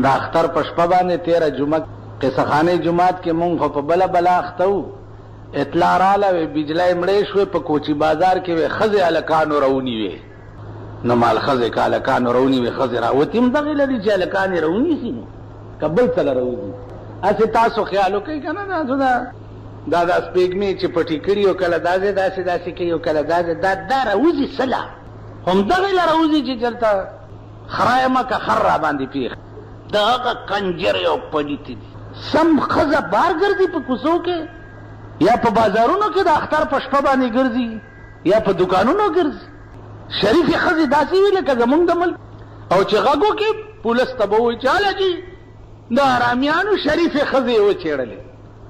دا اختر په شپه باندې 13 جمعه قصخانه جمعات کې مونږ په بلا اختو اطلاع رااله بجلی مړې شوې په کوچی بازار کې وې خزې الکانو رونی وې نو مال خزې کالکانو رونی وې خزې راوتیم دغه لري چې الکانې رونی سي قبل سره رونی اسه تاسو خیال وکړئ کنه دا سپېګمې چې پټی کړی او کله داسې کوي او کله دا راوځي سلا هم دغه راوځي چې چرته خرايمه کا خر را باندې پیخ دا هغه کنجر یو پلیتی دي سم خزه بار ګرځي په کوڅو کې یا په بازارونو کې د اختر په شپه باندې ګرځي یا په دکانونو ګرځي شریف خزه داسې وی لکه زمونږ د ملک او چې غږو کې پولیس ته به وایي چې حالاجي د ارامیانو شریف خزه و چېړلې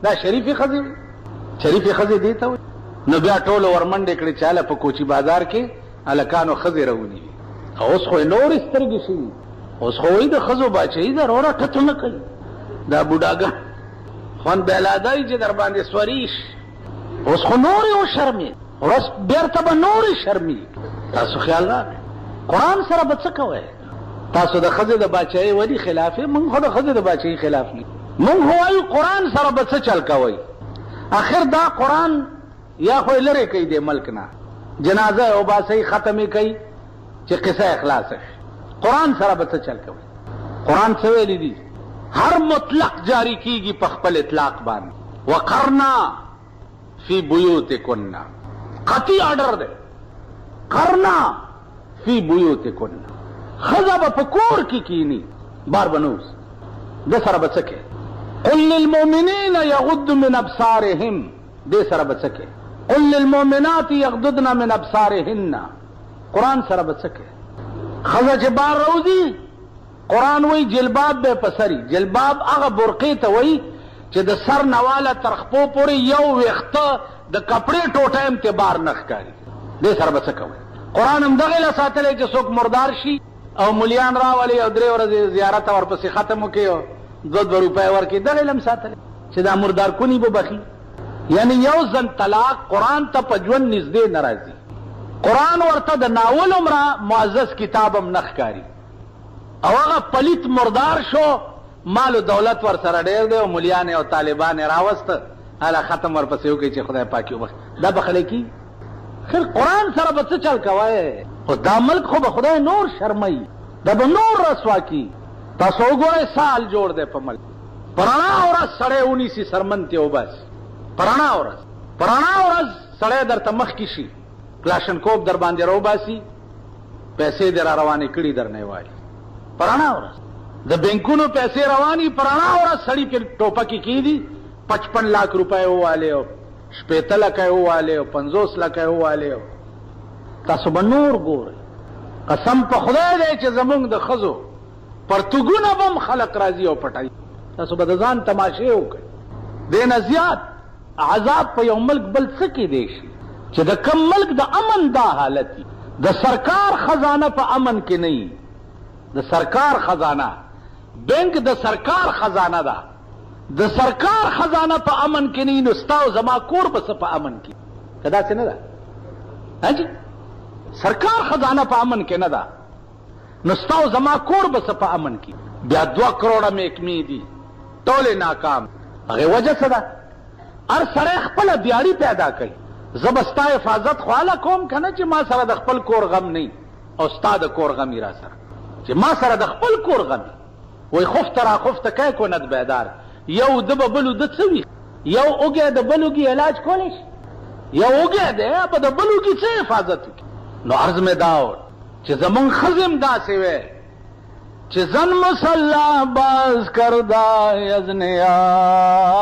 دا شریف خزه دی ته وایي نو بیا ټول ورمنډې کړې چې هله په کوچی بازار کې هلکانو خزې راوني اوس خو نور سترګې شوي اوس خو وایي د ښځو باچهي ده روره ټټو نه کوي دا بوډاګان خوند بېلادی چې در باندې سوریش اوس خو نورې وشرمې اوس بېرته به نورې شرمې تاسو خیال راغی قرآن سره به څه کوئ تاسو د ښځې د باچهۍ ولې خلاف یې مونږ خو د ښځې د باچهۍ خلاف نه مونږ خو وایو قرآن سره به څه چل کوئ آخر دا قرآن یا خو یې لرې کوي دې ملک نه جنازه او باسۍ ختمې کوي چې قصه اخلاص شي قرآن سره به څه چل کوي قرآن څه ویلي دي هر مطلق جاری کیږي په خپل اطلاق باندې وقرنا فی بیوتکن قطعی آرڈر ده قرنا فی بیوتکن خزا به په کور کې کینی بار بنوس د سره به څه کوي قل للمؤمنین یغضوا من ابصارهم دې سره به څه کوي قل للمؤمنات یغضضن من ابصارهن قرآن سره به څه کوي خزا چې بار روزي قرآن وی جلباب به پسری جلباب هغه برقې ته وی چې د سر نواله تر خپو پورې یو ویخته د کپړې ټوټه هم ته بار نه ښکاري دې سره به څه کوي قرآن هم دغه له ساتلی چې څوک مردار شي او ملیان راولي او 3 ورځې زیارت ورپسې ختم وکړي او 2 روپۍ ورکړي دغه له هم ساتلی چې دا مردار کونی به بخي یعنی یو ځل طلاق قرآن ته په ژوند نږدې نه راځي قرآن ورته د ناول عمره معزز کتاب هم نه ښکاري او هغه پلیت مردار شو مال و دولت ور سره ډېر دی او ملیان او طالبان راوسته هله ختم ورپسې وکړي چې خدای پاک وبخښي دا بخلی کی خیر قرآن سره به څه چل کوی خو دا ملک خو به خدای نور شرموي دا به نور رسوا کی تاسو وګورئ سال جوړ دی په ملک په رڼا ورځ سړی ونیسي سرمن ترې وباسي په رڼا ورځ سړی درته مخکې شي کلاشنکوف در باندې راوباسي پیسې دې را روانې کړي درنه وایي پرانا ورځ د بینکونو پیسې رواني پرانا ورځ سړی کې ټوپکې کېدي 55 लाख روپۍ وواله او 70 لکه وواله او 50 لکه وواله تاسو به نور ګورئ قسم په خدای دی چې زمونږ د ښځو پرتګونه به هم خلق راځي او پټوي تاسو به د ځان تماشې وکړئ دې نه زیات عذاب په یو ملک بل څه کې دی شي چې د کم ملک د امن دا حالت وي د سرکار خزانه په امن کې نه وي د سرکار خزانه بینک د سرکار خزانه ده د سرکار خزانه په امن کې نه نو ستا او زما کور به څه په امن کې که داسې نه ده حاجي سرکار خزانه په امن کې نه ده نو ستا او زما کور به څه په امن کې بیا 2 کروڑه محکمې دي ټولې ناکام هغې وجه څه ده هر سړی خپله دیاري پیدا کوي زه به ستا حفاظت خو هله کوم که نه چې ما سره د خپل کور غم نه او ستا د کور غمي را سره چې ما سره د خپل کور غمي وای خفته را خفته کی کند بیدار یو د به بل د څه وي یو اوږی د بل اوږي علاج کولی شي یو اوږی دی به د بل اوږي څه حفاظت وکړي نو عرض مې دا و چې زمونږ ښځې هم داسې وی چې زن مسلح باز کرده از نیاز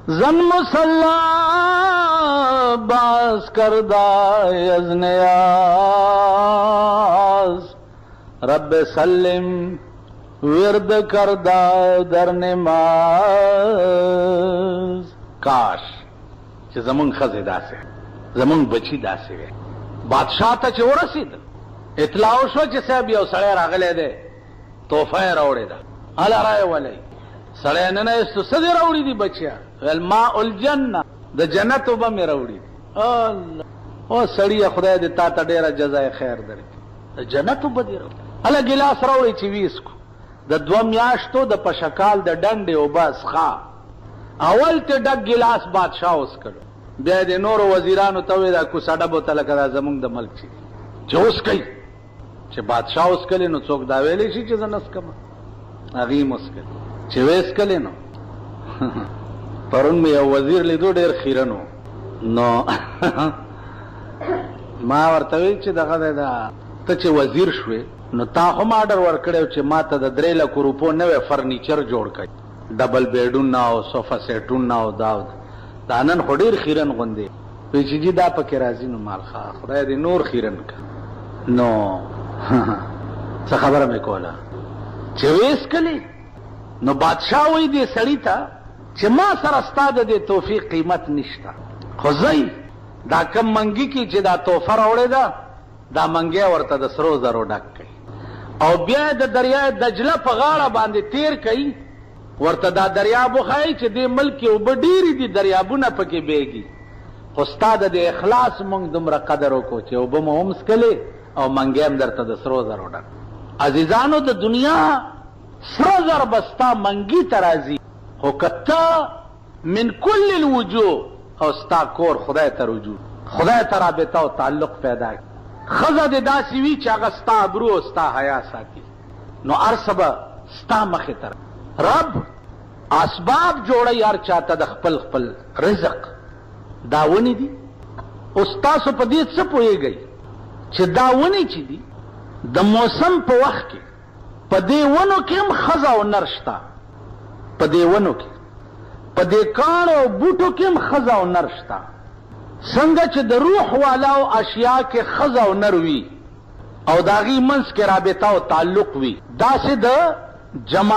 زن مسلح باز کرده از نیاز رب سلم ورد کرده در نماز کاش چې زمونږ ښځې داسې زمونږ بچي داسې وی بادشاه ته چې ورسېدل اطلاع شو چې صاحب یو سړی راغلی دی تحفه یې راوړې ده هله رایولئ سړی ننه ایستو څه دې راوړي دي بچیا ویل ماء الجنه د جنت اوبه مې راوړي دي الله او سړیه خدای دې تا ته ډېره جزای خیر درکړي د جنت اوبه دې راوړي اله ګلاس راوړی چې ویسکو د 2 میاشتو د پشکال د ډنډې او بس ښا اول ته ډک ګلاس بادشاه اوس کړو بیا د نورو وزیرانو ته وې دا کوڅه ډبو ته لکه دا زمونږ د ملک چې اوس کوي چې بادشاه اوس کلی نو څوک دا ویلی شي چې زه نسکم هغې م اوس کلی چې ویس کلی نو پرون مې یو وزیر لیدو ډېر خیرن و نو ما ورته وی چې دغه دی دا ته چې وزیر شوې نو تا هم آرډر ورکړی چې ما ته د 3 لکو روپو نوی فرنیچر جوړ کړي ډبل بیډونه او صوفه سیټونه او دا نن خو ډېر خیرن غوندې وی چې جي دا پکې راځي نو مال خدای دې نور خیرن که نو څه خبره مې کوله چې ویس کلی نو بادشاه وی دې سړي ته چې ما سره ستا د دې توفیق قیمت نشته خو ځئ دا کم منګي کې چې دا تحفه راوړې ده دا منګی ورته د سرو زرو ډک کوي او بیا د دریای دجله په غاړه باندې تیر کوي ورته دا دریاب وښایي چې دې ملک کې اوبه ډېرې دي دریابونه پکې بیږي خو ستا د دې اخلاص مونږ دومره قدر وکړو چې اوبه مو هم څکلې او منګی هم درته د سرو زرو ډک عزیزانو د دنیا سره زر به ستا منګي ته راځي خو که ته من کل الوجوه او ستا کور خدای ته رجوع خدای ته رابطه او تعلق پیدا کړي ښځه دې داسې وي چې هغه ستا ابرو او ستا حیا ساتي نو هر څه به ستا مخې ته رب اسباب جوړی هر چاته د خپل خپل رزق دا ونې دي اوس تاسو په دې څه پوهېږئ چې دا ونې چې دي د موسم په وخت کې په دې ونو کې هم ښځه او نر شته په دې ونو کې په دې کاڼو او بوټو کې هم ښځه او نر شته څنګه چې د روح والاو اشیاء کې ښځه او نر وي او د هغې منځ کې رابطه او تعلق وي داسې د جماعت